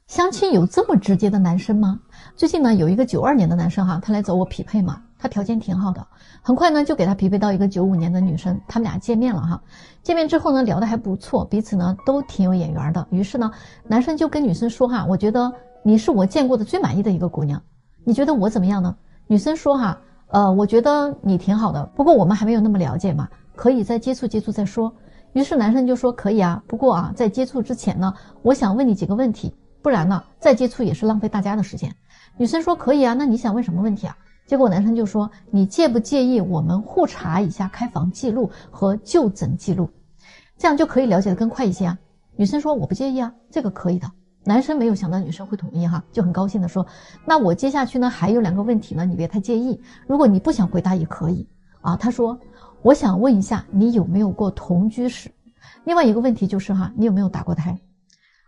相亲有这么直接的男生吗？最近呢，有一个92年的男生哈，他来找我匹配嘛，他条件挺好的，很快呢就给他匹配到一个95年的女生，他们俩见面了哈。见面之后呢，聊得还不错，彼此呢都挺有眼缘的。于是呢，男生就跟女生说哈，我觉得你是我见过的最满意的一个姑娘，你觉得我怎么样呢？女生说哈，我觉得你挺好的，不过我们还没有那么了解嘛，可以再接触接触再说。于是男生就说可以啊，不过啊，在接触之前呢，我想问你几个问题。不然呢，再接触也是浪费大家的时间。女生说可以啊，那你想问什么问题啊？结果男生就说你介不介意我们互查一下开房记录和就诊记录，这样就可以了解得更快一些啊。女生说我不介意啊，这个可以的。男生没有想到女生会同意哈，就很高兴的说，那我接下去呢还有2个问题呢，你别太介意，如果你不想回答也可以啊。他说我想问一下你有没有过同居史，另外一个问题就是哈，你有没有打过胎。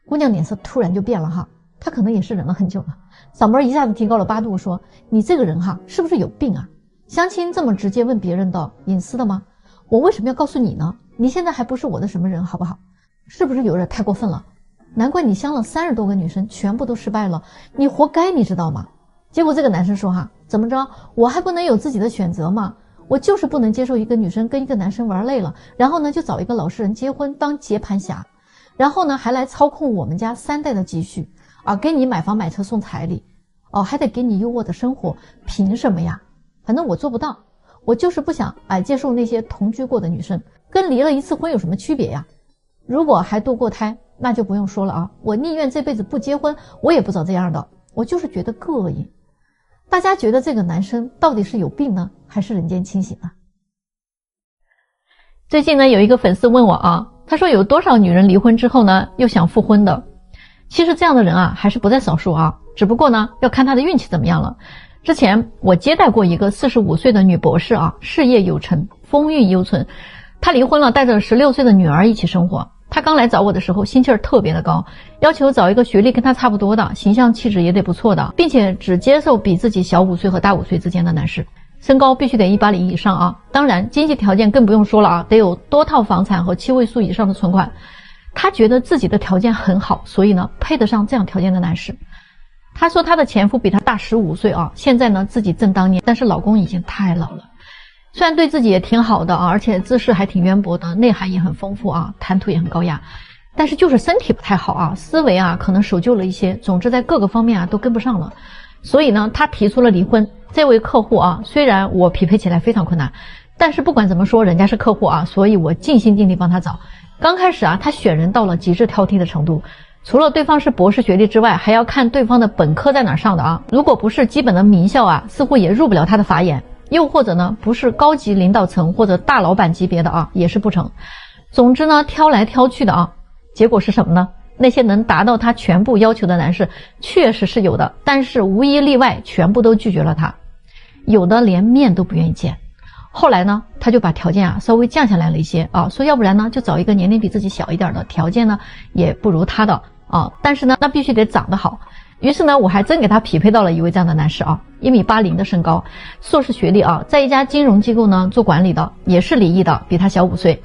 姑娘脸色突然就变了哈，她可能也是忍了很久了，嗓门一下子提高了8度，说你这个人哈是不是有病啊？相亲这么直接问别人的隐私的吗？我为什么要告诉你呢？你现在还不是我的什么人好不好？是不是有点太过分了？难怪你相了30多个女生全部都失败了，你活该你知道吗？结果这个男生说哈，怎么着我还不能有自己的选择吗？我就是不能接受一个女生跟一个男生玩累了，然后呢就找一个老实人结婚当接盘侠，然后呢还来操控我们家3代的积蓄啊，给你买房买车送彩礼哦，还得给你优渥的生活，凭什么呀？反正我做不到，我就是不想接受那些同居过的女生，跟离了1次婚有什么区别呀？如果还堕过胎那就不用说了啊，我宁愿这辈子不结婚，我也不找这样的，我就是觉得膈应。大家觉得这个男生到底是有病呢，还是人间清醒呢？最近呢有一个粉丝问我啊，他说有多少女人离婚之后呢又想复婚的？其实这样的人啊还是不在少数啊，只不过呢要看他的运气怎么样了。之前我接待过一个45岁的女博士啊，事业有成，风韵犹存。她离婚了，带着16岁的女儿一起生活。她刚来找我的时候心气儿特别的高，要求找一个学历跟她差不多的，形象气质也得不错的，并且只接受比自己小5岁和大5岁之间的男士，身高必须得180以上啊，当然经济条件更不用说了啊，得有多套房产和7位数以上的存款。她觉得自己的条件很好，所以呢配得上这样条件的男士。她说她的前夫比她大15岁啊，现在呢自己正当年，但是老公已经太老了。虽然对自己也挺好的啊，而且知识还挺渊博的，内涵也很丰富啊，谈吐也很高雅，但是就是身体不太好啊，思维啊可能守旧了一些，总之在各个方面啊都跟不上了。所以呢他提出了离婚。这位客户啊，虽然我匹配起来非常困难，但是不管怎么说人家是客户啊，所以我尽心尽力帮他找。刚开始啊他选人到了极致挑剔的程度，除了对方是博士学历之外，还要看对方的本科在哪儿上的啊，如果不是基本的名校啊，似乎也入不了他的法眼。又或者呢不是高级领导层或者大老板级别的啊，也是不成。总之呢挑来挑去的啊，结果是什么呢？那些能达到他全部要求的男士确实是有的，但是无一例外全部都拒绝了他，有的连面都不愿意见。后来呢他就把条件啊稍微降下来了一些啊，说要不然呢就找一个年龄比自己小一点的，条件呢也不如他的啊，但是呢那必须得长得好。于是呢我还真给他匹配到了一位这样的男士啊，1.80米的身高，硕士学历啊，在一家金融机构呢做管理的，也是离异的，比他小5岁。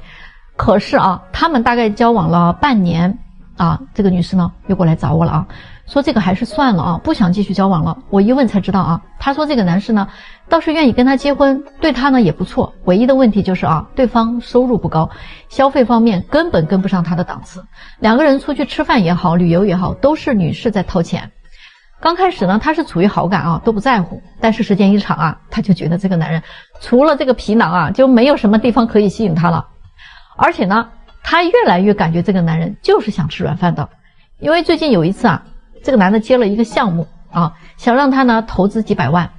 可是啊他们大概交往了半年啊，这个女士呢又过来找我了啊，说这个还是算了啊，不想继续交往了。我一问才知道啊，她说这个男士呢倒是愿意跟她结婚，对她呢也不错，唯一的问题就是啊对方收入不高，消费方面根本跟不上她的档次，两个人出去吃饭也好旅游也好都是女士在掏钱。刚开始呢他是处于好感啊，都不在乎，但是时间一长啊，他就觉得这个男人除了这个皮囊啊就没有什么地方可以吸引他了。而且呢他越来越感觉这个男人就是想吃软饭的。因为最近有一次啊，这个男的接了一个项目啊，想让他呢投资几百万。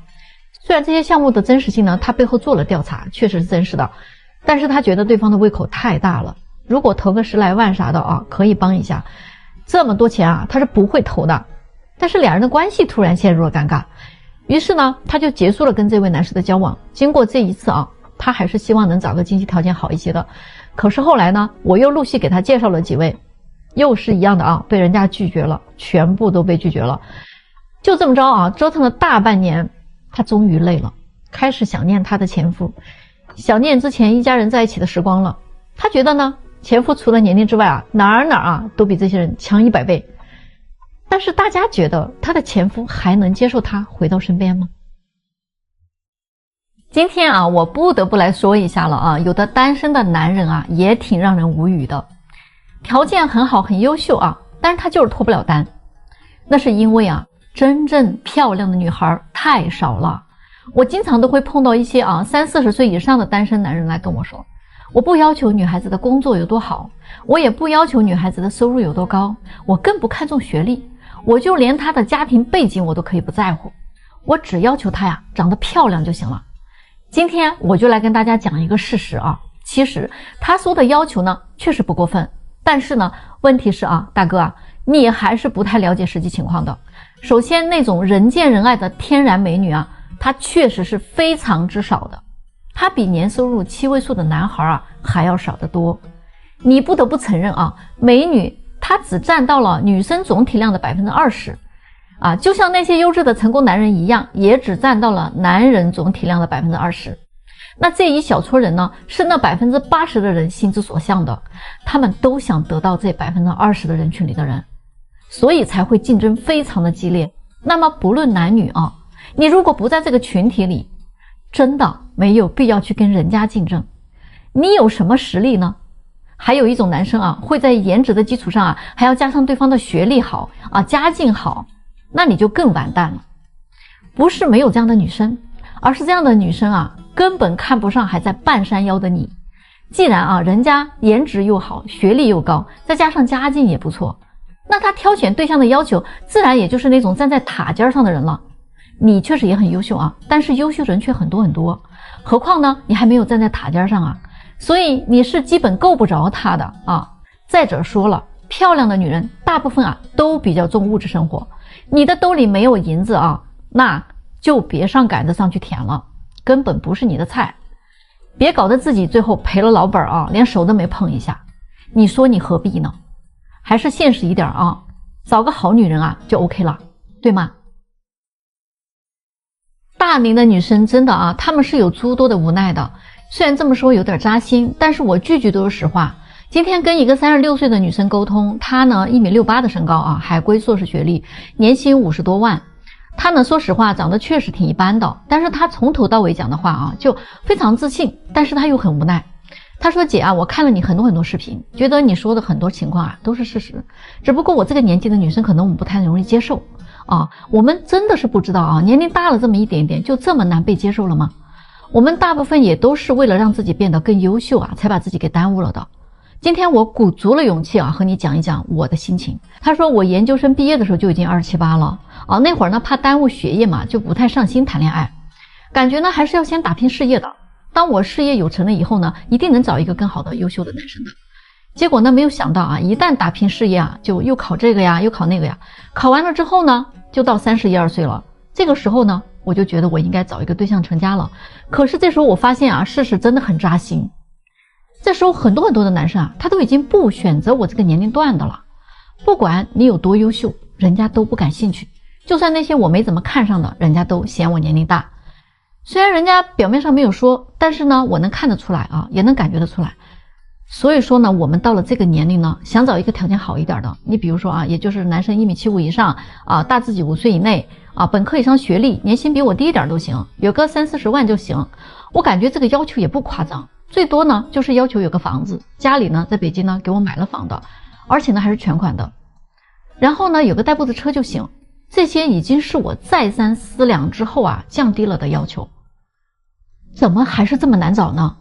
虽然这些项目的真实性呢他背后做了调查，确实是真实的，但是他觉得对方的胃口太大了，如果投个10来万啥的啊可以帮一下，这么多钱啊他是不会投的。但是两人的关系突然陷入了尴尬，于是呢他就结束了跟这位男士的交往。经过这一次啊，他还是希望能找个经济条件好一些的。可是后来呢我又陆续给他介绍了几位，又是一样的啊，被人家拒绝了，全部都被拒绝了。就这么着啊，折腾了大半年，他终于累了，开始想念他的前夫，想念之前一家人在一起的时光了。他觉得呢前夫除了年龄之外啊，哪儿啊都比这些人强100倍。但是大家觉得她的前夫还能接受她回到身边吗？今天啊，我不得不来说一下了啊，有的单身的男人啊，也挺让人无语的，条件很好很优秀啊，但是他就是脱不了单。那是因为啊，真正漂亮的女孩太少了。我经常都会碰到一些30-40岁以上的单身男人来跟我说，我不要求女孩子的工作有多好，我也不要求女孩子的收入有多高，我更不看重学历，我就连她的家庭背景我都可以不在乎，我只要求她呀长得漂亮就行了。今天我就来跟大家讲一个事实啊，其实他说的要求呢确实不过分，但是呢问题是啊，大哥啊，你还是不太了解实际情况的。首先那种人见人爱的天然美女啊，她确实是非常之少的，她比年收入7位数的男孩啊还要少得多。你不得不承认啊，美女她只占到了女生总体量的 20%啊，就像那些优质的成功男人一样，也只占到了男人总体量的 20%。那这一小撮人呢，是那 80% 的人心之所向的，他们都想得到这 20% 的人群里的人，所以才会竞争非常的激烈。那么不论男女啊，你如果不在这个群体里，真的没有必要去跟人家竞争。你有什么实力呢？还有一种男生啊，会在颜值的基础上啊，还要加上对方的学历好啊，家境好，那你就更完蛋了。不是没有这样的女生，而是这样的女生啊，根本看不上还在半山腰的你。既然啊，人家颜值又好，学历又高，再加上家境也不错，那他挑选对象的要求自然也就是那种站在塔尖上的人了。你确实也很优秀啊，但是优秀人却很多很多，何况呢，你还没有站在塔尖上啊，所以你是基本够不着他的啊。再者说了，漂亮的女人大部分啊都比较重物质生活，你的兜里没有银子啊，那就别上杆子上去舔了，根本不是你的菜。别搞得自己最后赔了老本啊，连手都没碰一下，你说你何必呢？还是现实一点啊，找个好女人啊就 OK 了，对吗？大龄的女生真的啊，她们是有诸多的无奈的，虽然这么说有点扎心，但是我句句都是实话。今天跟一个36岁的女生沟通，她呢1.68米的身高啊，海归硕士学历，年薪50多万。她呢说实话长得确实挺一般的，但是她从头到尾讲的话啊就非常自信，但是她又很无奈。她说姐啊，我看了你很多视频，觉得你说的很多情况啊都是事实，只不过我这个年纪的女生可能我们不太容易接受啊，我们真的是不知道啊，年龄大了这么一点点就这么难被接受了吗？我们大部分也都是为了让自己变得更优秀啊，才把自己给耽误了的。今天我鼓足了勇气啊，和你讲一讲我的心情。他说我研究生毕业的时候就已经27、8了啊，那会儿呢怕耽误学业嘛，就不太上心谈恋爱，感觉呢还是要先打拼事业的。当我事业有成了以后呢，一定能找一个更好的优秀的男生的。结果呢没有想到啊，一旦打拼事业啊，就又考这个呀，又考那个呀，考完了之后呢，就到31、2岁了。这个时候呢，我就觉得我应该找一个对象成家了。可是这时候我发现啊，事实真的很扎心。这时候很多的男生啊，他都已经不选择我这个年龄段的了。不管你有多优秀，人家都不感兴趣。就算那些我没怎么看上的，人家都嫌我年龄大。虽然人家表面上没有说，但是呢，我能看得出来啊，也能感觉得出来。所以说呢，我们到了这个年龄呢，想找一个条件好一点的，你比如说啊，也就是男生1.75米以上啊，大自己5岁以内啊，本科以上学历，年薪比我低一点都行，有个30、40万就行。我感觉这个要求也不夸张，最多呢就是要求有个房子，家里呢在北京呢给我买了房的，而且呢还是全款的。然后呢有个代步的车就行，这些已经是我再三思量之后啊降低了的要求。怎么还是这么难找呢？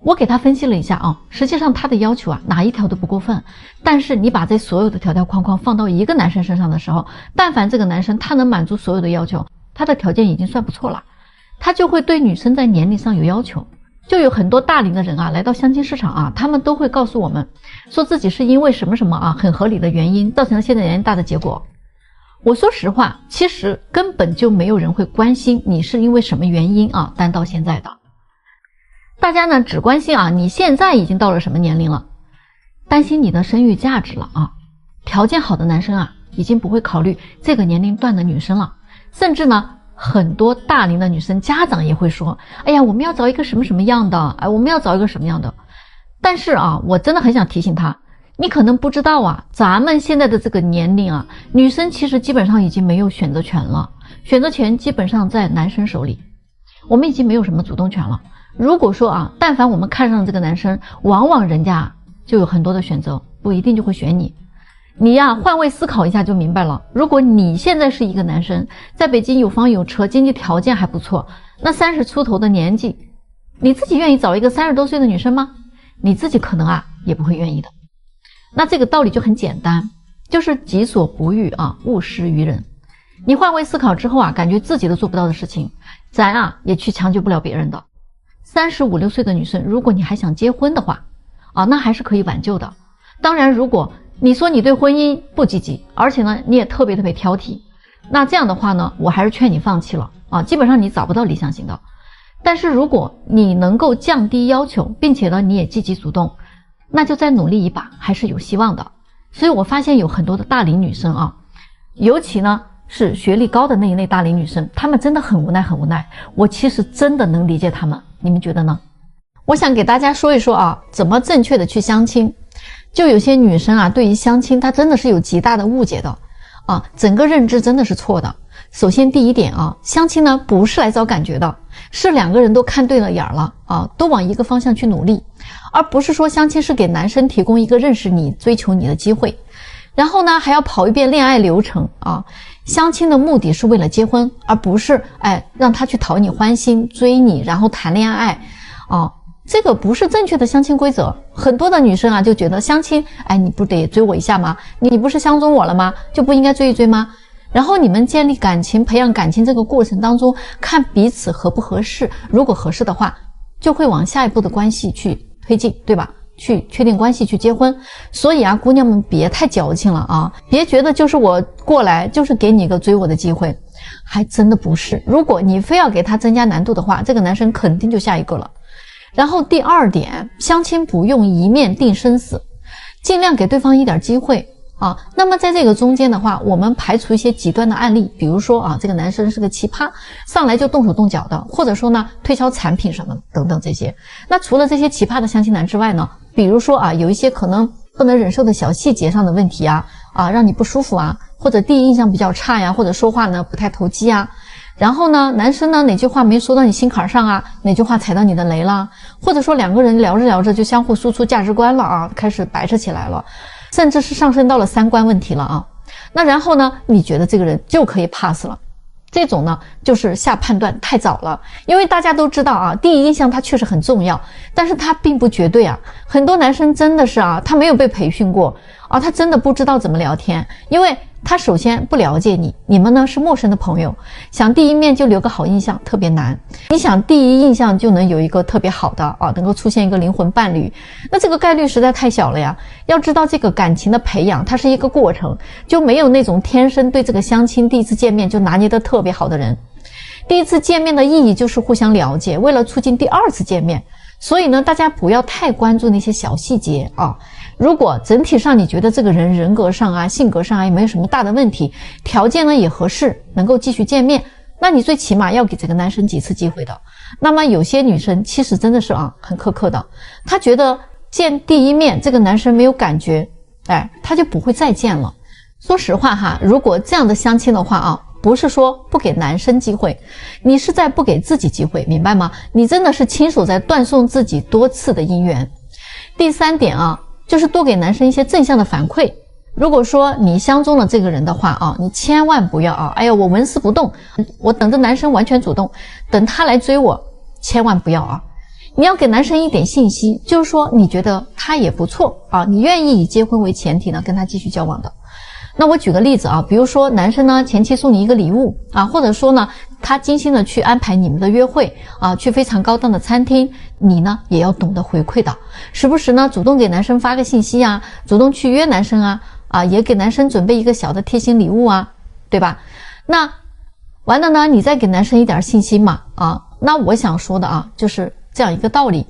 我给他分析了一下啊，实际上他的要求啊哪一条都不过分，但是你把这所有的条条框框放到一个男生身上的时候，但凡这个男生他能满足所有的要求，他的条件已经算不错了，他就会对女生在年龄上有要求。就有很多大龄的人啊来到相亲市场啊，他们都会告诉我们说自己是因为什么什么啊很合理的原因造成了现在年龄大的结果。我说实话，其实根本就没有人会关心你是因为什么原因啊单到现在的。大家呢只关心啊你现在已经到了什么年龄了，担心你的生育价值了啊。条件好的男生啊已经不会考虑这个年龄段的女生了，甚至呢很多大龄的女生家长也会说，哎呀我们要找一个什么什么样的，哎我们要找一个什么样的。但是啊我真的很想提醒他，你可能不知道啊，咱们现在的这个年龄啊，女生其实基本上已经没有选择权了，选择权基本上在男生手里，我们已经没有什么主动权了。如果说啊，但凡我们看上了这个男生，往往人家就有很多的选择，不一定就会选你。你呀，换位思考一下就明白了。如果你现在是一个男生，在北京有房有车，经济条件还不错，那30出头的年纪，你自己愿意找一个30多岁的女生吗？你自己可能啊也不会愿意的。那这个道理就很简单，就是己所不欲啊，勿施于人。你换位思考之后啊，感觉自己都做不到的事情，咱啊也去强求不了别人的。35、6岁的女生，如果你还想结婚的话啊，那还是可以挽救的。当然，如果你说你对婚姻不积极，而且呢你也特别挑剔，那这样的话呢，我还是劝你放弃了啊，基本上你找不到理想型的。但是如果你能够降低要求，并且呢你也积极主动，那就再努力一把，还是有希望的。所以我发现有很多的大龄女生啊，尤其呢是学历高的那一类大龄女生，她们真的很无奈，我其实真的能理解她们，你们觉得呢？我想给大家说一说啊，怎么正确的去相亲。就有些女生啊，对于相亲她真的是有极大的误解的啊，整个认知真的是错的。首先第一点啊，相亲呢不是来找感觉的，是2个人都看对了眼了啊，都往一个方向去努力，而不是说相亲是给男生提供一个认识你、追求你的机会，然后呢还要跑一遍恋爱流程啊。相亲的目的是为了结婚，而不是让他去讨你欢心、追你，然后谈恋爱啊。这个不是正确的相亲规则。很多的女生啊就觉得相亲，你不得追我一下吗？你不是相中我了吗？就不应该追一追吗？然后你们建立感情、培养感情这个过程当中，看彼此合不合适，如果合适的话，就会往下一步的关系去推进，对吧？去确定关系，去结婚。所以啊，姑娘们别太矫情了啊，别觉得就是我过来就是给你一个追我的机会，还真的不是。如果你非要给他增加难度的话，这个男生肯定就下一个了。然后第2点，相亲不用一面定生死，尽量给对方一点机会啊。那么在这个中间的话，我们排除一些极端的案例，比如说啊，这个男生是个奇葩，上来就动手动脚的，或者说呢推销产品什么等等这些。那除了这些奇葩的相亲男之外呢，比如说啊，有一些可能不能忍受的小细节上的问题啊，让你不舒服啊，或者第一印象比较差呀，或者说话呢不太投机啊。然后呢，男生呢哪句话没说到你心坎上啊，哪句话踩到你的雷啦，或者说2个人聊着聊着就相互输出价值观了啊，开始掰扯起来了，甚至是上升到了3观问题了啊。那然后呢，你觉得这个人就可以 pass 了，这种呢就是下判断太早了。因为大家都知道啊，第一印象它确实很重要，但是它并不绝对啊。很多男生真的是啊，他没有被培训过啊，他真的不知道怎么聊天，因为他首先不了解你，你们呢是陌生的朋友，想第一面就留个好印象特别难。你想第一印象就能有一个特别好的啊，能够出现一个灵魂伴侣，那这个概率实在太小了呀。要知道这个感情的培养它是一个过程，就没有那种天生对这个相亲第一次见面就拿捏得特别好的人。第一次见面的意义就是互相了解，为了促进第2次见面。所以呢，大家不要太关注那些小细节啊。如果整体上你觉得这个人人格上啊、性格上啊也没有什么大的问题，条件呢也合适，能够继续见面，那你最起码要给这个男生几次机会的。那么有些女生其实真的是很苛刻的，她觉得见第一面这个男生没有感觉，她就不会再见了。说实话哈，如果这样的相亲的话不是说不给男生机会，你是在不给自己机会，明白吗？你真的是亲手在断送自己多次的姻缘。第3点就是多给男生一些正向的反馈。如果说你相中了这个人的话你千万不要我纹丝不动，我等着男生完全主动，等他来追我，千万不要你要给男生一点信息，就是说你觉得他也不错你愿意以结婚为前提呢跟他继续交往的。那我举个例子比如说男生呢前期送你一个礼物或者说呢他精心的去安排你们的约会去非常高档的餐厅，你呢也要懂得回馈的，时不时呢主动给男生发个信息主动去约男生也给男生准备一个小的贴心礼物对吧？那完了呢，你再给男生一点信心嘛那我想说的就是这样一个道理，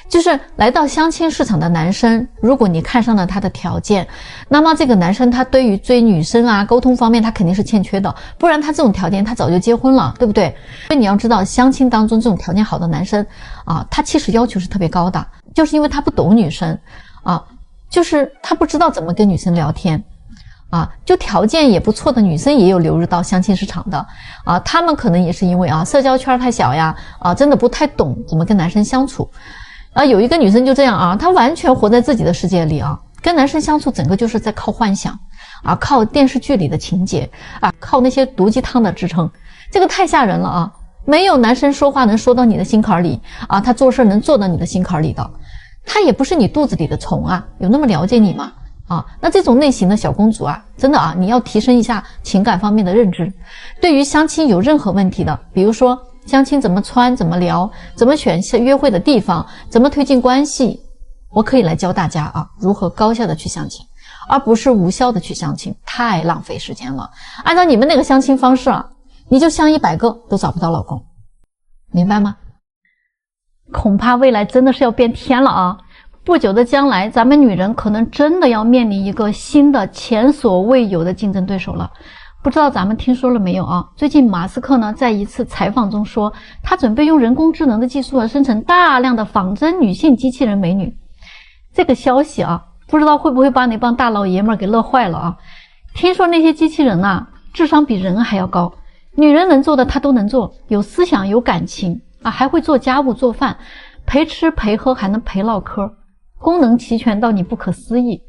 就是来到相亲市场的男生，如果你看上了他的条件，那么这个男生他对于追女生沟通方面他肯定是欠缺的，不然他这种条件他早就结婚了，对不对？所以你要知道，相亲当中这种条件好的男生他其实要求是特别高的，就是因为他不懂女生就是他不知道怎么跟女生聊天啊，就条件也不错的女生也有流入到相亲市场的啊，他们可能也是因为社交圈太小呀，真的不太懂怎么跟男生相处有一个女生就这样她完全活在自己的世界里跟男生相处整个就是在靠幻想靠电视剧里的情节靠那些毒鸡汤的支撑，这个太吓人了没有男生说话能说到你的心坎里他做事能做到你的心坎里的，他也不是你肚子里的虫有那么了解你吗？那这种类型的小公主真的你要提升一下情感方面的认知。对于相亲有任何问题的，比如说相亲怎么穿，怎么聊，怎么选约会的地方，怎么推进关系，我可以来教大家如何高效的去相亲，而不是无效的去相亲，太浪费时间了。按照你们那个相亲方式你就相100个都找不到老公，明白吗？恐怕未来真的是要变天了不久的将来，咱们女人可能真的要面临一个新的前所未有的竞争对手了。不知道咱们听说了没有最近马斯克呢在一次采访中说，他准备用人工智能的技术生成大量的仿真女性机器人美女。这个消息不知道会不会把那帮大老爷们给乐坏了听说那些机器人智商比人还要高，女人能做的他都能做，有思想有感情还会做家务做饭，陪吃陪喝还能陪唠嗑，功能齐全到你不可思议。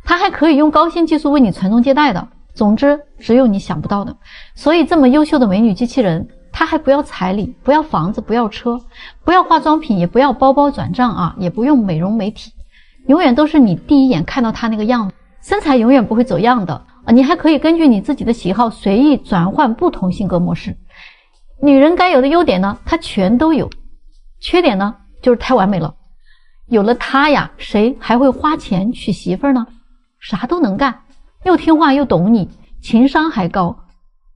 他还可以用高新技术为你传宗接代的，总之只有你想不到的。所以这么优秀的美女机器人，她还不要彩礼，不要房子，不要车，不要化妆品，也不要包包转账也不用美容美体，永远都是你第一眼看到她那个样子，身材永远不会走样的你还可以根据你自己的喜好随意转换不同性格模式。女人该有的优点呢，她全都有，缺点呢就是太完美了。有了她呀，谁还会花钱娶媳妇呢？啥都能干，又听话又懂你，情商还高，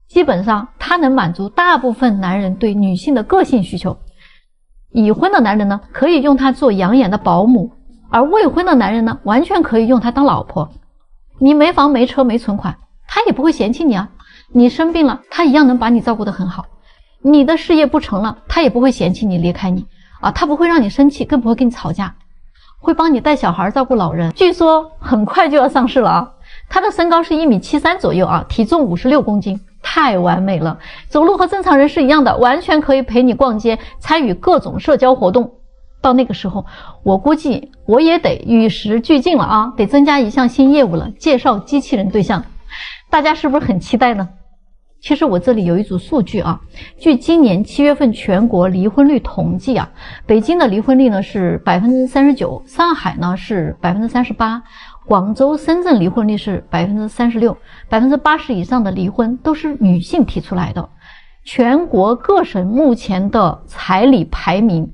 基本上她能满足大部分男人对女性的个性需求。已婚的男人呢，可以用她做养眼的保姆，而未婚的男人呢，完全可以用她当老婆。你没房没车没存款，他也不会嫌弃你你生病了，他一样能把你照顾得很好。你的事业不成了，他也不会嫌弃你离开你他不会让你生气，更不会跟你吵架，会帮你带小孩照顾老人。据说很快就要上市了他的身高是1.73米左右体重56公斤，太完美了，走路和正常人是一样的，完全可以陪你逛街，参与各种社交活动。到那个时候，我估计我也得与时俱进了得增加一项新业务了，介绍机器人对象。大家是不是很期待呢？其实我这里有一组数据据今年7月份全国离婚率统计北京的离婚率呢是 39%， 上海呢是 38%， 广州、深圳离婚率是 36%， 80% 以上的离婚都是女性提出来的。全国各省目前的彩礼排名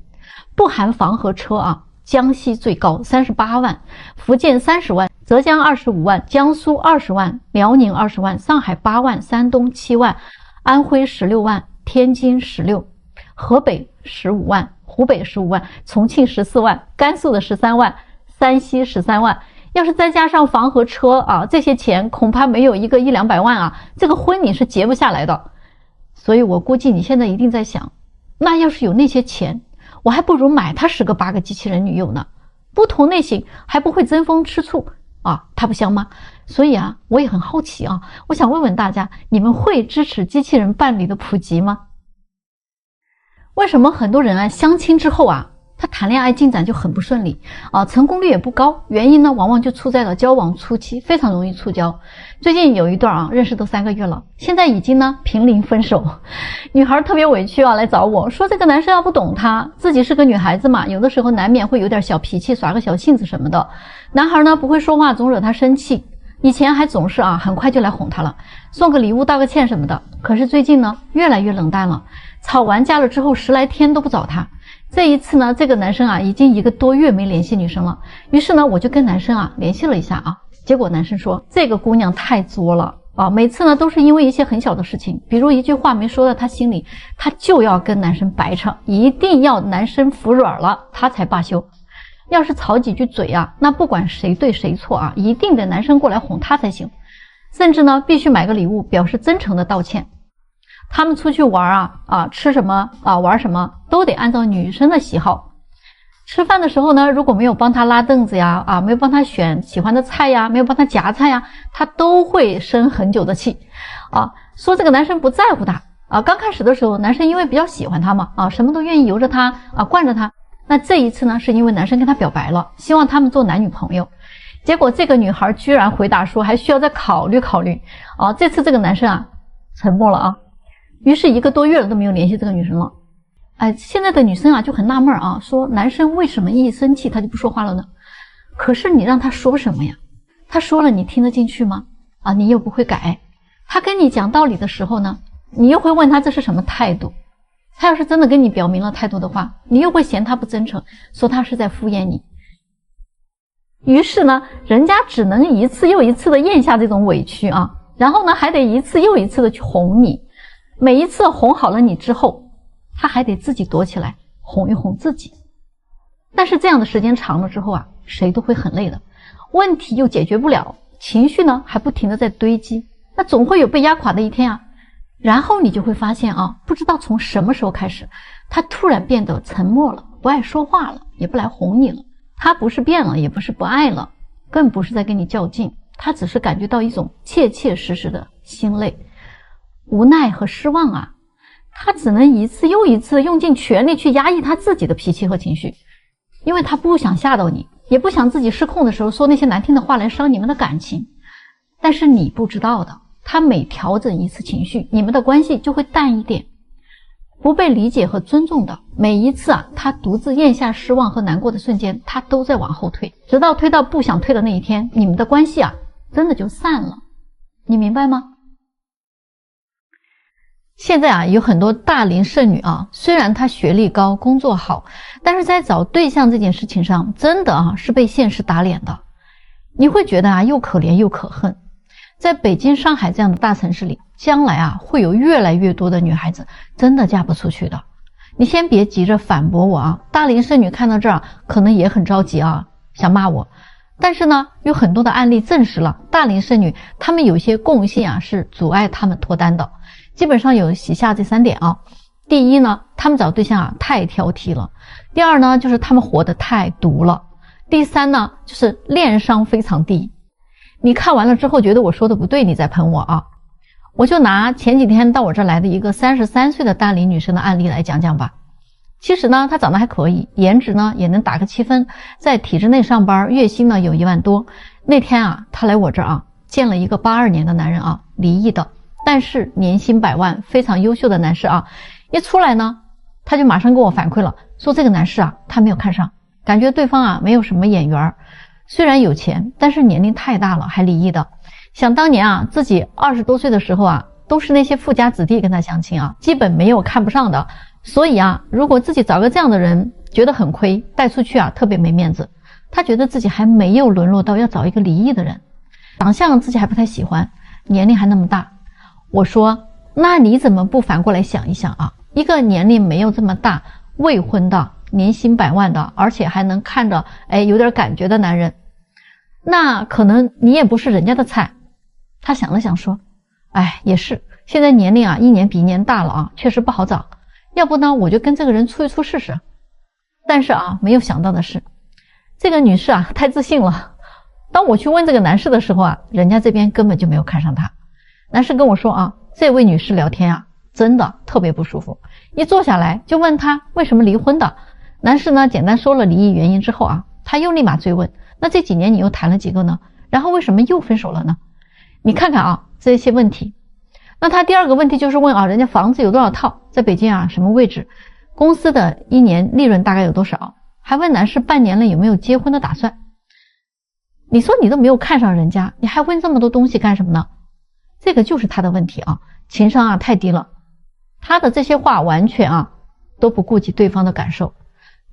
不含房和车江西最高38万，福建30万，浙江25万，江苏20万，辽宁20万，上海8万，山东7万，安徽16万，天津16，河北15万，湖北15万，重庆14万，甘肃的13万，山西13万。要是再加上房和车这些钱恐怕没有一个100-200万这个婚你是结不下来的。所以我估计你现在一定在想，那要是有那些钱，我还不如买他10个8个机器人女友呢，不同类型还不会争风吃醋它不香吗？所以我也很好奇我想问问大家，你们会支持机器人伴侣的普及吗？为什么很多人相亲之后他谈恋爱进展就很不顺利成功率也不高？原因呢，往往就出在了交往初期，非常容易触礁。最近有一段认识都3个月了，现在已经呢濒临分手。女孩特别委屈来找我说，这个男生不懂她，自己是个女孩子嘛，有的时候难免会有点小脾气，耍个小性子什么的。男孩呢不会说话，总惹她生气。以前还总是很快就来哄她了，送个礼物道个歉什么的。可是最近呢越来越冷淡了，吵完架了之后10来天都不找她。这一次呢，这个男生已经1个多月没联系女生了。于是呢，我就跟男生联系了一下结果男生说，这个姑娘太作了每次呢都是因为一些很小的事情，比如一句话没说到他心里，他就要跟男生掰扯，一定要男生服软了他才罢休。要是吵几句嘴那不管谁对谁错一定得男生过来哄他才行，甚至呢必须买个礼物表示真诚的道歉。他们出去玩吃什么玩什么都得按照女生的喜好。吃饭的时候呢，如果没有帮他拉凳子呀，没有帮他选喜欢的菜呀，没有帮他夹菜呀，他都会生很久的气，说这个男生不在乎他，刚开始的时候，男生因为比较喜欢他嘛，什么都愿意由着他，惯着他。那这一次呢，是因为男生跟他表白了，希望他们做男女朋友。结果这个女孩居然回答说还需要再考虑考虑，这次这个男生沉默了于是1个多月了都没有联系这个女生了。现在的女生就很纳闷说男生为什么一生气他就不说话了呢？可是你让他说什么呀？他说了你听得进去吗？你又不会改。他跟你讲道理的时候呢，你又会问他这是什么态度？他要是真的跟你表明了态度的话，你又会嫌他不真诚，说他是在敷衍你。于是呢，人家只能一次又一次的咽下这种委屈然后呢还得一次又一次的去哄你。每一次哄好了你之后，他还得自己躲起来哄一哄自己。但是这样的时间长了之后谁都会很累的，问题又解决不了，情绪呢还不停的在堆积，那总会有被压垮的一天然后你就会发现不知道从什么时候开始，他突然变得沉默了，不爱说话了，也不来哄你了。他不是变了，也不是不爱了，更不是在跟你较劲，他只是感觉到一种切切实实的心累、无奈和失望他只能一次又一次用尽全力去压抑他自己的脾气和情绪，因为他不想吓到你，也不想自己失控的时候说那些难听的话来伤你们的感情。但是你不知道的，他每调整一次情绪，你们的关系就会淡一点。不被理解和尊重的每一次他独自咽下失望和难过的瞬间，他都在往后退，直到推到不想退的那一天，你们的关系真的就散了。你明白吗？现在有很多大龄剩女虽然她学历高，工作好，但是在找对象这件事情上，真的是被现实打脸的。你会觉得又可怜又可恨。在北京、上海这样的大城市里，将来会有越来越多的女孩子真的嫁不出去的。你先别急着反驳我大龄剩女看到这儿可能也很着急想骂我。但是呢，有很多的案例证实了大龄剩女她们有些共性是阻碍她们脱单的。基本上有以下这3点第一呢，她们找对象太挑剔了。第二呢，就是她们活得太毒了。第三呢，就是恋商非常低。你看完了之后觉得我说的不对，你再喷我我就拿前几天到我这儿来的一个33岁的大龄女生的案例来讲讲吧。其实呢，她长得还可以，颜值呢也能打个7分，在体制内上班，月薪呢有1万多。那天她来我这儿见了一个82年的男人离异的，但是年薪100万，非常优秀的男士一出来呢，他就马上跟我反馈了，说这个男士他没有看上，感觉对方没有什么眼缘，虽然有钱，但是年龄太大了，还离异的。想当年自己20多岁的时候都是那些富家子弟跟他相亲基本没有看不上的。所以如果自己找个这样的人，觉得很亏，带出去特别没面子。他觉得自己还没有沦落到要找一个离异的人，长相自己还不太喜欢，年龄还那么大。我说，那你怎么不反过来想一想一个年龄没有这么大，未婚的，年薪100万的，而且还能看着有点感觉的男人，那可能你也不是人家的菜。他想了想说，也是，现在年龄一年比一年大了确实不好找，要不呢我就跟这个人处一处试试。但是没有想到的是，这个女士太自信了。当我去问这个男士的时候人家这边根本就没有看上他。男士跟我说这位女士聊天真的特别不舒服，一坐下来就问他为什么离婚的。男士呢简单说了离异原因之后他又立马追问，那这几年你又谈了几个呢？然后为什么又分手了呢？你看看这些问题。那他第二个问题就是问人家房子有多少套，在北京什么位置，公司的1年利润大概有多少，还问男士半年了有没有结婚的打算。你说你都没有看上人家，你还问这么多东西干什么呢？这个就是他的问题情商太低了。他的这些话完全都不顾及对方的感受，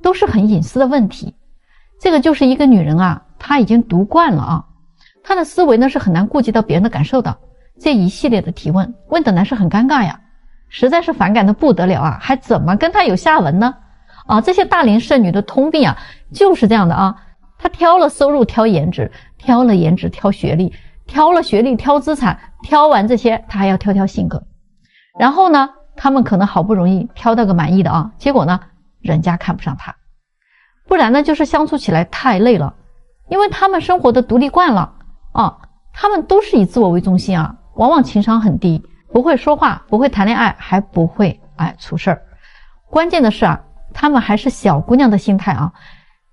都是很隐私的问题。这个就是一个女人她已经读惯了她的思维呢是很难顾及到别人的感受的。这一系列的提问问的男士很尴尬呀，实在是反感的不得了还怎么跟他有下文呢？这些大龄剩女的通病就是这样的她挑了收入挑颜值，挑了颜值挑学历，挑了学历挑资产，挑完这些她还要挑性格。然后呢他们可能好不容易挑到个满意的结果呢人家看不上她。不然呢就是相处起来太累了，因为他们生活的独立惯了啊，他们都是以自我为中心啊，往往情商很低，不会说话，不会谈恋爱，还不会处事儿。关键的是啊，他们还是小姑娘的心态啊，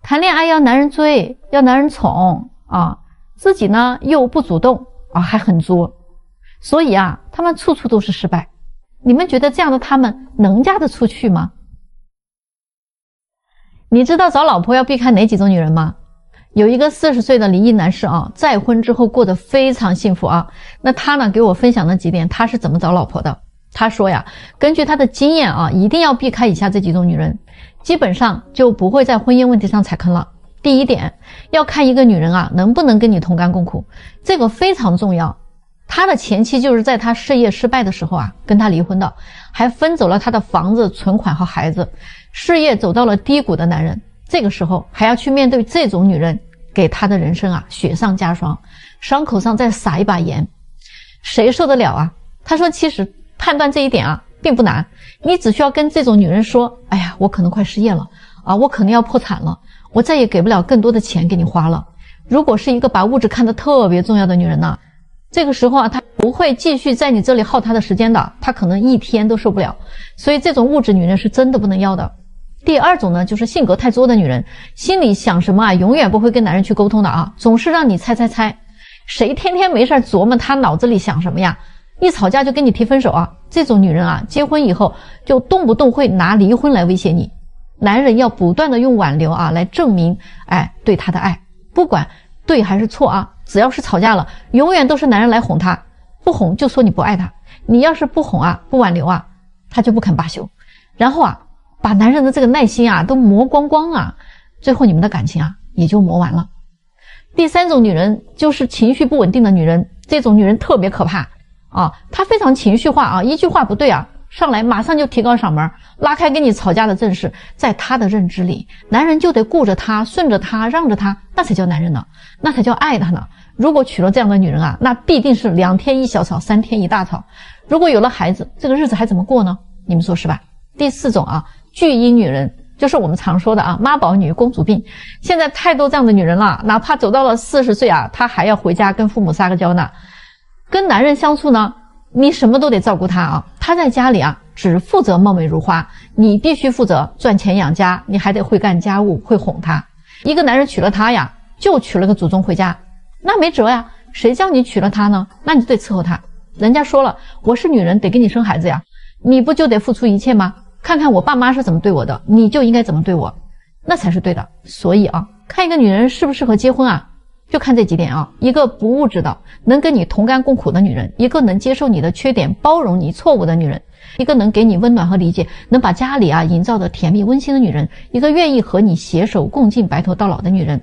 谈恋爱要男人追，要男人宠啊，自己呢又不主动啊，还很作，所以啊，他们处处都是失败。你们觉得这样的他们能嫁得出去吗？你知道找老婆要避开哪几种女人吗？有一个40岁的离异男士啊，再婚之后过得非常幸福啊。那他呢给我分享了几点他是怎么找老婆的。他说呀，根据他的经验啊，一定要避开以下这几种女人，基本上就不会在婚姻问题上踩坑了。第一点，要看一个女人啊能不能跟你同甘共苦，这个非常重要。他的前妻就是在他事业失败的时候啊跟他离婚的，还分走了他的房子、存款和孩子，事业走到了低谷的男人，这个时候还要去面对这种女人，给他的人生啊雪上加霜，伤口上再撒一把盐，谁受得了啊？他说其实判断这一点啊并不难，你只需要跟这种女人说，哎呀，我可能快失业了啊，我可能要破产了，我再也给不了更多的钱给你花了。如果是一个把物质看得特别重要的女人呢，这个时候啊，她不会继续在你这里耗她的时间的，她可能一天都受不了。所以这种物质女人是真的不能要的。第二种呢，就是性格太作的女人，心里想什么啊，永远不会跟男人去沟通的啊，总是让你猜。谁天天没事琢磨她脑子里想什么呀？一吵架就跟你提分手啊，这种女人啊，结婚以后就动不动会拿离婚来威胁你。男人要不断的用挽留啊来证明对她的爱，不管对还是错啊，只要是吵架了，永远都是男人来哄她，不哄就说你不爱她，你要是不哄啊，不挽留啊，她就不肯罢休，然后啊把男人的这个耐心啊都磨光光啊，最后你们的感情啊也就磨完了。第三种女人就是情绪不稳定的女人，这种女人特别可怕啊，她非常情绪化啊，一句话不对啊，上来马上就提高嗓门，拉开跟你吵架的阵势。在她的认知里，男人就得顾着她，顺着她，让着她，那才叫男人呢，那才叫爱她呢。如果娶了这样的女人啊，那必定是2天一小吵，3天一大吵。如果有了孩子，这个日子还怎么过呢？你们说是吧？第4种啊，巨婴女人，就是我们常说的啊，妈宝女、公主病。现在太多这样的女人了，哪怕走到了40岁啊，她还要回家跟父母撒个娇呢。跟男人相处呢，你什么都得照顾他啊，他在家里啊只负责貌美如花，你必须负责赚钱养家，你还得会干家务，会哄他。一个男人娶了她呀，就娶了个祖宗回家，那没辙呀，谁叫你娶了他呢？那你就得伺候他。人家说了，我是女人得给你生孩子呀，你不就得付出一切吗？看看我爸妈是怎么对我的，你就应该怎么对我，那才是对的。所以啊，看一个女人适不适合结婚啊，就看这几点啊，一个不物质的，能跟你同甘共苦的女人，一个能接受你的缺点，包容你错误的女人，一个能给你温暖和理解，能把家里啊营造的甜蜜温馨的女人，一个愿意和你携手共进白头到老的女人，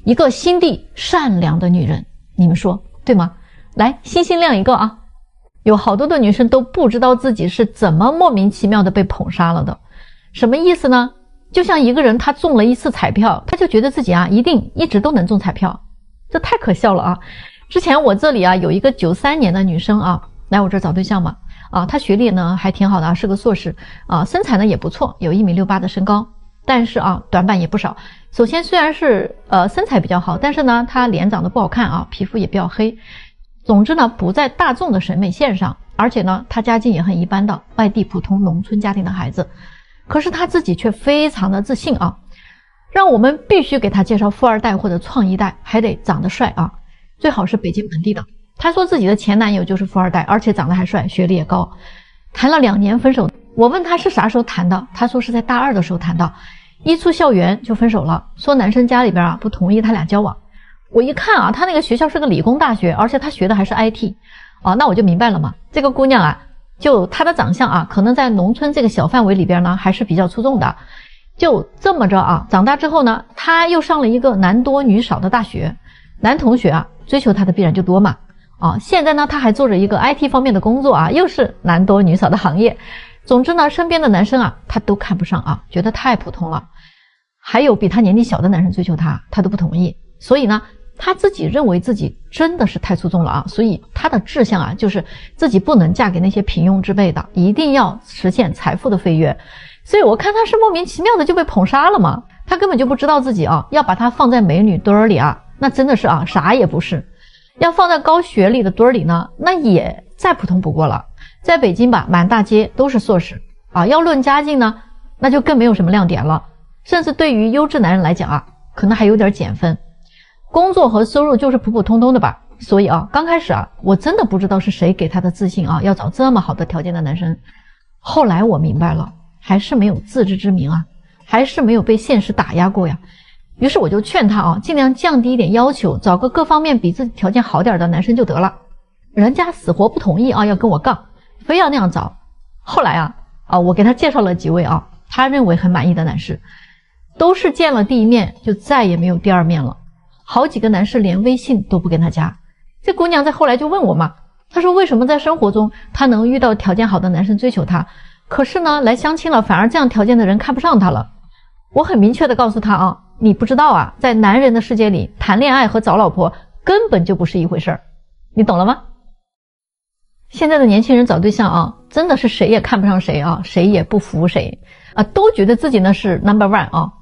一个心地善良的女人。你们说对吗？来，星星亮一个啊。有好多的女生都不知道自己是怎么莫名其妙的被捧杀了的。什么意思呢？就像一个人他中了一次彩票，他就觉得自己啊一定一直都能中彩票，这太可笑了啊！之前我这里啊有一个93年的女生啊来我这儿找对象嘛，啊她学历呢还挺好的啊，是个硕士啊，身材呢也不错，有1.68米的身高，但是啊短板也不少。首先虽然是身材比较好，但是呢她脸长得不好看啊，皮肤也比较黑。总之呢不在大众的审美线上，而且呢她家境也很一般的外地普通农村家庭的孩子，可是她自己却非常的自信啊，让我们必须给她介绍富二代或者创一代，还得长得帅啊，最好是北京本地的。她说自己的前男友就是富二代，而且长得还帅，学历也高，谈了2年分手。我问她是啥时候谈的，她说是在大2的时候谈的，一出校园就分手了，说男生家里边啊不同意他俩交往。我一看啊，他那个学校是个理工大学，而且他学的还是 IT 啊，那我就明白了嘛，这个姑娘啊，就她的长相啊，可能在农村这个小范围里边呢还是比较出众的。就这么着啊，长大之后呢，她又上了一个男多女少的大学，男同学啊追求她的必然就多嘛啊，现在呢她还做着一个 IT 方面的工作啊，又是男多女少的行业。总之呢，身边的男生啊她都看不上啊，觉得太普通了，还有比她年纪小的男生追求她，她都不同意。所以呢她自己认为自己真的是太出众了啊，所以她的志向啊就是自己不能嫁给那些平庸之辈的，一定要实现财富的飞跃。所以我看她是莫名其妙的就被捧杀了嘛。他根本就不知道自己啊，要把他放在美女堆儿里啊，那真的是啊，啥也不是；要放在高学历的堆儿里呢，那也再普通不过了。在北京吧，满大街都是硕士啊，要论家境呢，那就更没有什么亮点了。甚至对于优质男人来讲啊，可能还有点减分。工作和收入就是普普通通的吧。所以啊，刚开始啊，我真的不知道是谁给他的自信啊，要找这么好的条件的男生。后来我明白了，还是没有自知之明啊，还是没有被现实打压过呀。于是我就劝他啊，尽量降低一点要求，找个各方面比自己条件好点的男生就得了。人家死活不同意啊，要跟我杠，非要那样找。后来啊，我给他介绍了几位啊，他认为很满意的男士，都是见了第一面就再也没有第二面了。好几个男士连微信都不跟他加。这姑娘在后来就问我嘛，她说为什么在生活中她能遇到条件好的男生追求她，可是呢来相亲了反而这样条件的人看不上她了。我很明确的告诉她啊，你不知道啊，在男人的世界里谈恋爱和找老婆根本就不是一回事儿，你懂了吗？现在的年轻人找对象啊，真的是谁也看不上谁啊，谁也不服谁啊，都觉得自己呢是 No.1 啊。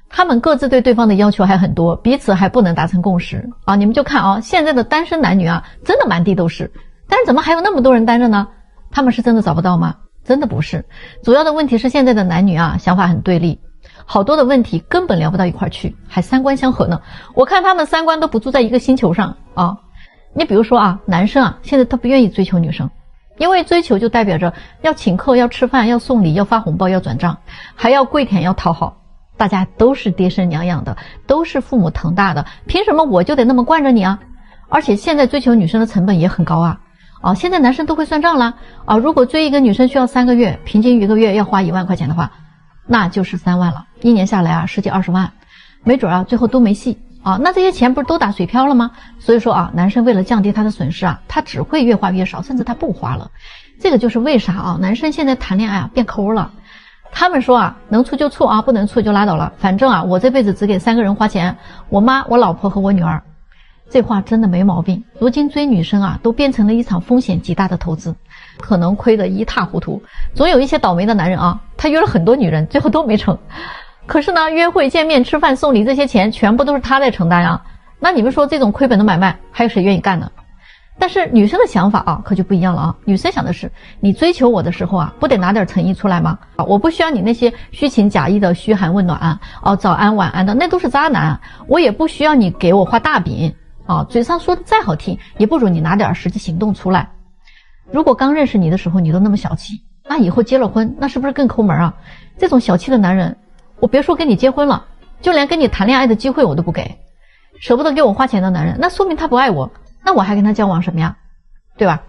他们各自对对方的要求还很多，彼此还不能达成共识啊！你们就看啊，现在的单身男女啊，真的满地都是，但是怎么还有那么多人单着呢？他们是真的找不到吗？真的不是，主要的问题是现在的男女啊，想法很对立，好多的问题根本聊不到一块去，还三观相合呢。我看他们三观都不住在一个星球上啊！你比如说啊，男生啊，现在他不愿意追求女生，因为追求就代表着要请客、要吃饭、要送礼、要发红包、要转账，还要跪舔、要讨好。大家都是爹生娘养的，都是父母疼大的，凭什么我就得那么惯着你啊？而且现在追求女生的成本也很高啊！现在男生都会算账啦啊！如果追一个女生需要3个月，平均一个月要花1万块钱的话，那就是3万了，一年下来啊，10几20万，没准啊最后都没戏啊！那这些钱不是都打水漂了吗？所以说啊，男生为了降低他的损失啊，他只会越花越少，甚至他不花了。这个就是为啥啊，男生现在谈恋爱啊变抠了。他们说啊，能处就处啊，不能处就拉倒了。反正啊，我这辈子只给3个人花钱，我妈、我老婆和我女儿。这话真的没毛病。如今追女生啊，都变成了一场风险极大的投资，可能亏得一塌糊涂。总有一些倒霉的男人啊，他约了很多女人，最后都没成。可是呢，约会、见面、吃饭、送礼这些钱，全部都是他在承担呀。那你们说这种亏本的买卖，还有谁愿意干呢？但是女生的想法啊，可就不一样了啊！女生想的是，你追求我的时候啊，不得拿点诚意出来吗？我不需要你那些虚情假意的嘘寒问暖早安晚安的，那都是渣男。我也不需要你给我画大饼嘴上说的再好听，也不如你拿点实际行动出来。如果刚认识你的时候你都那么小气，那以后结了婚，那是不是更抠门啊？这种小气的男人，我别说跟你结婚了，就连跟你谈恋爱的机会我都不给。舍不得给我花钱的男人，那说明他不爱我。那我还跟他交往什么呀？对吧？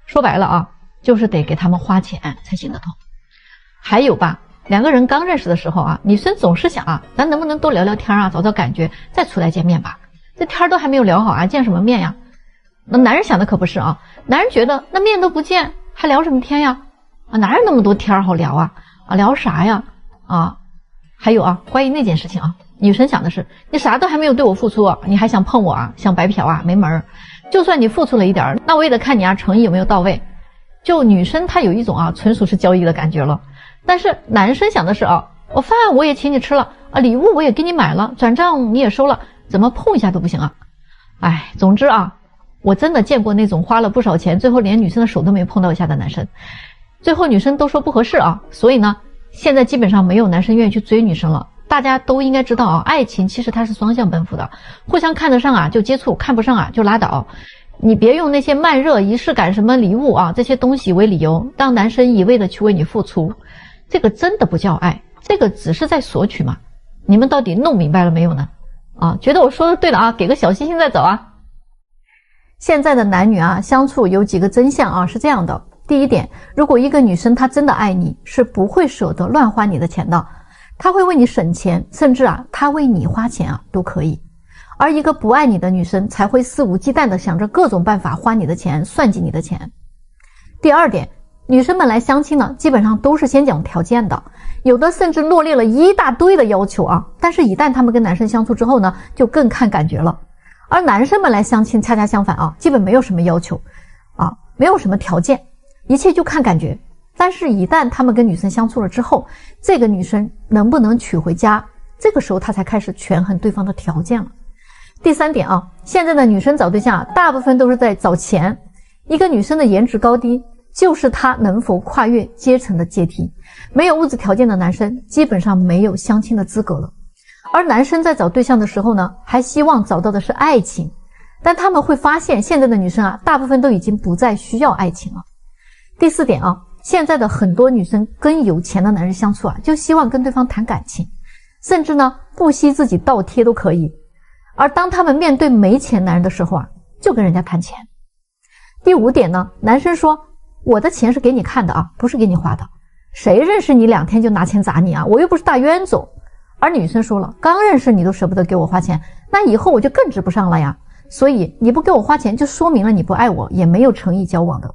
说白了啊，就是得给他们花钱才行得通。还有吧，2个人刚认识的时候啊，女生总是想啊，咱能不能多聊聊天啊，找找感觉，再出来见面吧。这天都还没有聊好啊，见什么面呀？那男人想的可不是啊，男人觉得那面都不见，还聊什么天呀？哪有那么多天好聊啊？聊啥呀？还有啊，关于那件事情啊，女生想的是，你啥都还没有对我付出，你还想碰我啊？想白嫖啊？没门儿！就算你付出了一点，那我也得看你诚意有没有到位。就女生她有一种纯属是交易的感觉了。但是男生想的是我饭我也请你吃了礼物我也给你买了，转账你也收了，怎么碰一下都不行啊？总之我真的见过那种花了不少钱，最后连女生的手都没碰到一下的男生。最后女生都说不合适所以呢，现在基本上没有男生愿意去追女生了。大家都应该知道爱情其实它是双向奔赴的，互相看得上就接触，看不上就拉倒。你别用那些慢热、仪式感、什么礼物这些东西为理由，让男生一味的去为你付出，这个真的不叫爱，这个只是在索取嘛。你们到底弄明白了没有呢？觉得我说的对了给个小心心再走现在的男女相处有几个真相是这样的。第一点，如果一个女生她真的爱你，是不会舍得乱花你的钱的。他会为你省钱，甚至他为你花钱都可以。而一个不爱你的女生才会肆无忌惮地想着各种办法花你的钱，算计你的钱。第二点，女生们来相亲呢，基本上都是先讲条件的，有的甚至罗列了一大堆的要求但是一旦他们跟男生相处之后呢，就更看感觉了。而男生们来相亲恰恰相反基本没有什么要求没有什么条件，一切就看感觉。但是一旦他们跟女生相处了之后，这个女生能不能娶回家，这个时候他才开始权衡对方的条件了。第3点啊，现在的女生找对象大部分都是在找钱。一个女生的颜值高低，就是她能否跨越阶层的阶梯。没有物质条件的男生，基本上没有相亲的资格了。而男生在找对象的时候呢，还希望找到的是爱情，但他们会发现现在的女生啊，大部分都已经不再需要爱情了。第4点啊，现在的很多女生跟有钱的男人相处啊，就希望跟对方谈感情，甚至呢不惜自己倒贴都可以。而当他们面对没钱男人的时候啊，就跟人家谈钱。第5点呢，男生说我的钱是给你看的啊，不是给你花的，谁认识你2天就拿钱砸你啊，我又不是大冤种。而女生说了，刚认识你都舍不得给我花钱，那以后我就更值不上了呀，所以你不给我花钱就说明了你不爱我，也没有诚意交往的。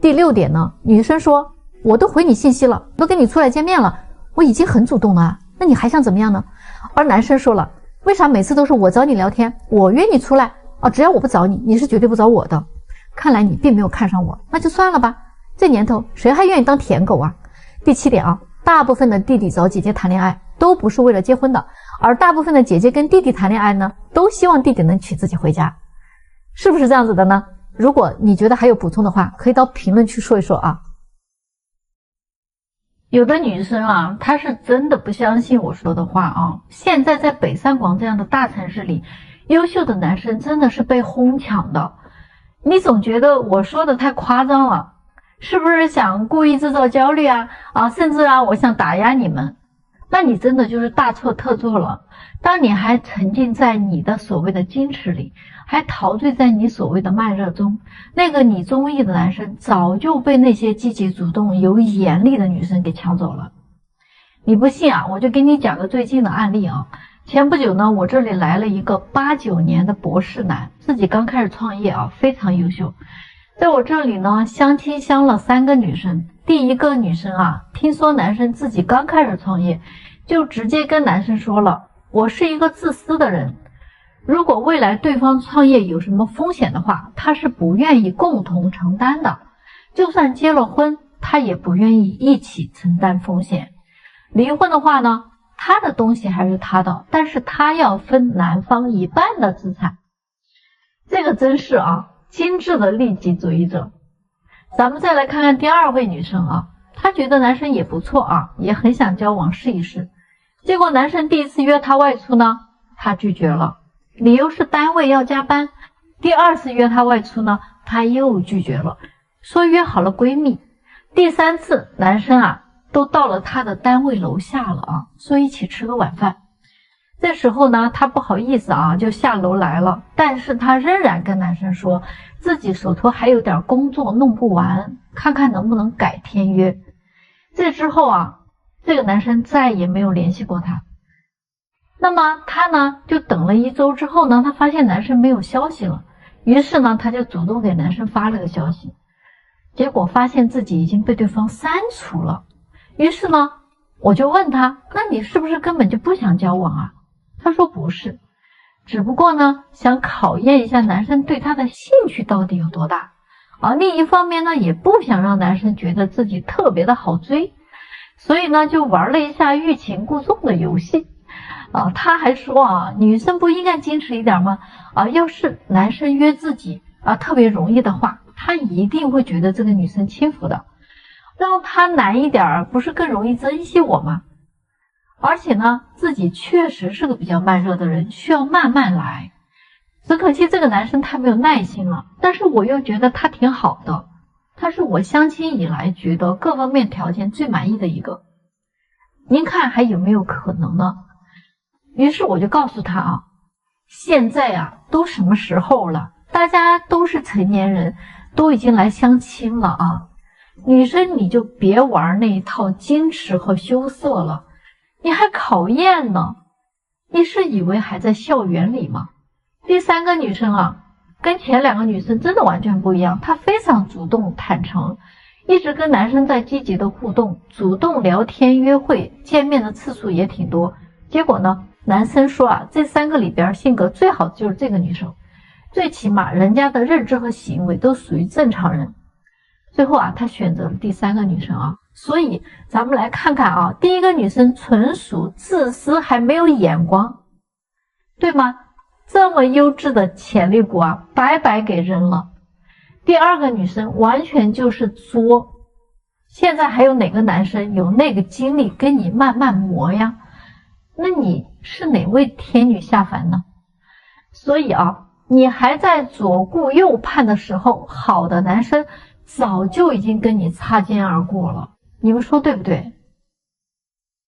第6点呢，女生说我都回你信息了，都跟你出来见面了，我已经很主动了啊，那你还想怎么样呢？而男生说了，为啥每次都是我找你聊天，我约你出来啊，只要我不找你，你是绝对不找我的。看来你并没有看上我，那就算了吧，这年头谁还愿意当舔狗啊。第7点啊，大部分的弟弟找姐姐谈恋爱都不是为了结婚的，而大部分的姐姐跟弟弟谈恋爱呢，都希望弟弟能娶自己回家，是不是这样子的呢？如果你觉得还有补充的话，可以到评论区说一说啊。有的女生啊，她是真的不相信我说的话啊。现在在北上广这样的大城市里，优秀的男生真的是被哄抢的。你总觉得我说的太夸张了，是不是想故意制造焦虑啊？甚至我想打压你们，那你真的就是大错特错了。当你还沉浸在你的所谓的矜持里，还陶醉在你所谓的慢热中，那个你中意的男生早就被那些积极主动有眼力的女生给抢走了。你不信啊，我就给你讲个最近的案例啊。前不久呢，我这里来了一个89年的博士男，自己刚开始创业啊，非常优秀。在我这里呢，相亲相了3个女生。第一个女生啊，听说男生自己刚开始创业，就直接跟男生说了，我是一个自私的人，如果未来对方创业有什么风险的话，他是不愿意共同承担的，就算结了婚，他也不愿意一起承担风险。离婚的话呢，他的东西还是他的，但是他要分男方一半的资产。这个真是精致的利己主义者。咱们再来看看第2位女生她觉得男生也不错也很想交往试一试。结果男生第1次约她外出呢，她拒绝了，理由是单位要加班。第2次约她外出呢，她又拒绝了，说约好了闺蜜。第3次男生都到了她的单位楼下了说一起吃个晚饭。这时候呢，她不好意思就下楼来了，但是她仍然跟男生说自己手头还有点工作弄不完，看看能不能改天约。这之后这个男生再也没有联系过她。那么她呢，就等了1周之后呢，她发现男生没有消息了，于是呢，她就主动给男生发了个消息，结果发现自己已经被对方删除了。于是呢，我就问她，那你是不是根本就不想交往她说不是，只不过呢，想考验一下男生对她的兴趣到底有多大。另一方面呢，也不想让男生觉得自己特别的好追，所以呢，就玩了一下欲擒故纵的游戏。她还说女生不应该矜持一点吗？要是男生约自己特别容易的话，她一定会觉得这个女生轻浮的。让她难一点，不是更容易珍惜我吗？而且呢，自己确实是个比较慢热的人，需要慢慢来。只可惜这个男生太没有耐心了，但是我又觉得他挺好的，他是我相亲以来觉得各方面条件最满意的一个。您看还有没有可能呢？于是我就告诉他现在都什么时候了，大家都是成年人，都已经来相亲了女生你就别玩那一套矜持和羞涩了，你还考验呢，你是以为还在校园里吗？第3个女生跟前2个女生真的完全不一样，她非常主动坦诚，一直跟男生在积极的互动，主动聊天约会，见面的次数也挺多。结果呢，男生说这3个里边性格最好的就是这个女生，最起码人家的认知和行为都属于正常人。最后啊，他选择了第3个女生啊。所以咱们来看看啊，第一个女生纯属自私，还没有眼光，对吗？这么优质的潜力股啊，白白给扔了。第2个女生完全就是作，现在还有哪个男生有那个精力跟你慢慢磨呀？那你是哪位天女下凡呢？所以啊，你还在左顾右盼的时候，好的男生早就已经跟你擦肩而过了，你们说对不对？